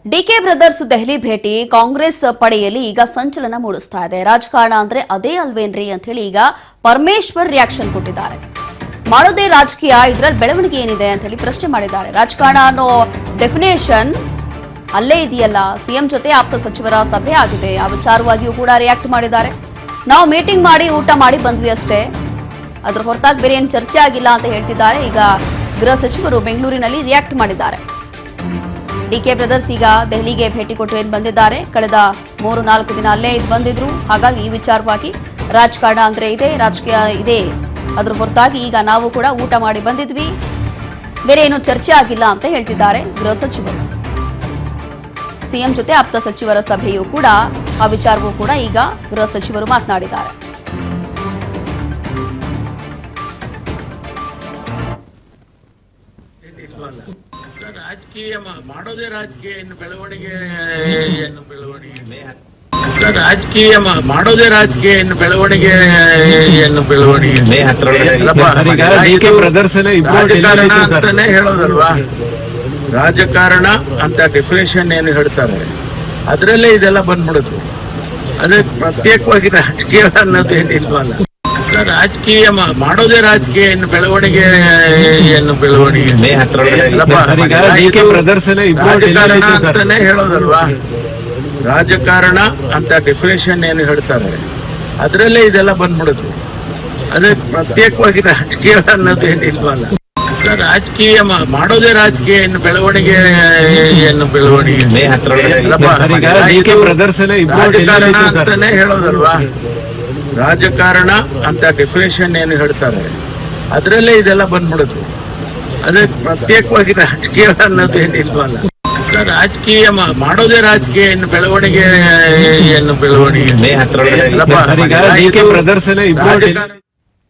DK brothers Delhi ಭೇಟಿ ಕಾಂಗ್ರೆಸ್ ಪಡೆಯಲ್ಲಿ ಈಗ ಸಂಚಲನ ಮೂಡಿಸ್ತಾ ಇದೆ. ರಾಜಕಾರಣ ಅಂದ್ರೆ ಅದೇ ಅಲ್ವೇನ್ರಿ ಅಂತ ಹೇಳಿ ಈಗ ಪರಮೇಶ್ವರ್ ರಿಯಾಕ್ಷನ್ ಕೊಟ್ಟಿದ್ದಾರೆ. ಮಾಡೋದೇ ರಾಜಕೀಯ, ಇದರಲ್ಲಿ ಬೆಳವಣಿಗೆ ಏನಿದೆ ಅಂತ ಹೇಳಿ ಪ್ರಶ್ನೆ ಮಾಡಿದ್ದಾರೆ. ರಾಜಕಾರಣ ಅನ್ನೋ ಡೆಫಿನೇಷನ್ ಅಲ್ಲೇ ಇದೆಯಲ್ಲ, ಸಿಎಂ ಜೊತೆ ಆಪ್ತ ಸಚಿವರ ಸಭೆ ಆಗಿದೆ, ಆ ವಿಚಾರವಾಗಿಯೂ ಕೂಡ ರಿಯಾಕ್ಟ್ ಮಾಡಿದ್ದಾರೆ. ನಾವು ಮೀಟಿಂಗ್ ಮಾಡಿ ಊಟ ಮಾಡಿ ಬಂದ್ವಿ ಅಷ್ಟೇ, ಅದ್ರ ಹೊರತಾಗಿ ಬೇರೆ ಏನು ಚರ್ಚೆ ಆಗಿಲ್ಲ ಅಂತ ಹೇಳ್ತಿದ್ದಾರೆ. ಈಗ ಗೃಹ ಸಚಿವರು ಬೆಂಗಳೂರಿನಲ್ಲಿ ರಿಯಾಕ್ಟ್ ಮಾಡಿದ್ದಾರೆ. ಡಿಕೆ ಬ್ರದರ್ಸ್ ಈಗ ದೆಹಲಿಗೆ ಭೇಟಿ ಕೊಟ್ಟು ಏನು ಬಂದಿದ್ದಾರೆ, ಕಳೆದ 3-4 ದಿನ ಅಲ್ಲೇ ಬಂದಿದ್ರು. ಹಾಗಾಗಿ ಈ ವಿಚಾರವಾಗಿ ರಾಜಕಾರಣ ಅಂದ್ರೆ ಇದೆ, ರಾಜಕೀಯ ಇದೆ, ಅದ್ರ ಹೊರತಾಗಿ ಈಗ ನಾವು ಕೂಡ ಊಟ ಮಾಡಿ ಬಂದಿದ್ವಿ, ಬೇರೆ ಏನು ಚರ್ಚೆ ಆಗಿಲ್ಲ ಅಂತ ಹೇಳ್ತಿದ್ದಾರೆ ಗೃಹ ಸಚಿವರು. ಸಿಎಂ ಜೊತೆ ಆಪ್ತ ಸಚಿವರ ಸಭೆಯೂ ಕೂಡ, ಆ ವಿಚಾರವೂ ಕೂಡ ಈಗ ಗೃಹ ಸಚಿವರು ಮಾತನಾಡಿದ್ದಾರೆ. ರಾಜಕೀಯ ಮಾಡೋದೇ ರಾಜಕೀಯ, ಇನ್ನು ಬೆಳವಣಿಗೆ ರಾಜಕೀಯ ಮಾಡೋದೇ ರಾಜಕೀಯ, ಇನ್ನು ಬೆಳವಣಿಗೆ ಅಂತಾನೆ ಹೇಳೋದಲ್ವಾ. ರಾಜಕಾರಣ ಅಂತ ಡೆಫಿನೇಷನ್ ಏನು ಹೇಳ್ತಾರೆ ಅದ್ರಲ್ಲೇ ಇದೆಲ್ಲ ಬಂದ್ಬಿಡುತ್ತೆ. ಅದೇ ಪ್ರತ್ಯೇಕವಾಗಿ ರಾಜಕೀಯ ಅನ್ನೋದೇನಿಲ್ವಲ್ಲ. ರಾಜಕೀಯ ಮಾಡೋದೇ ರಾಜಕೀಯ, ಇನ್ನು ಬೆಳವಣಿಗೆ ಅಂತಾನೆ ಹೇಳೋದಲ್ವಾ. ರಾಜಕಾರಣ ಅಂತ ಡೆಫಿನೇಷನ್ ಏನು ಹೇಳ್ತಾರೆ ಅದ್ರಲ್ಲೇ ಇದೆಲ್ಲ ಬಂದ್ಬಿಡುತ್ತೆ. ಅದೇ ಪ್ರತ್ಯೇಕವಾಗಿ ರಾಜಕೀಯ ಅನ್ನೋದೇನಿಲ್ವಲ್ಲ. ರಾಜಕೀಯ ಮಾಡೋದೇ ರಾಜಕೀಯ, ಇನ್ನು ಬೆಳವಣಿಗೆ ಅಂತಾನೆ ಹೇಳೋದಲ್ವಾ. ರಾಜಕಾರಣ ಅಂತ ಡೆಫಿನೇಷನ್ ಏನು ಹೇಳ್ತಾರೆ ಅದ್ರಲ್ಲೇ ಇದೆಲ್ಲ ಬಂದ್ಬಿಡುತ್ತೆ. ಅದೇ ಪ್ರತ್ಯೇಕವಾಗಿ ರಾಜಕೀಯ ಅನ್ನೋದೇನಿಲ್ವಲ್ಲ. ರಾಜಕೀಯ ಮಾಡೋದೇ ರಾಜಕೀಯ, ಇನ್ನು ಬೆಳವಣಿಗೆ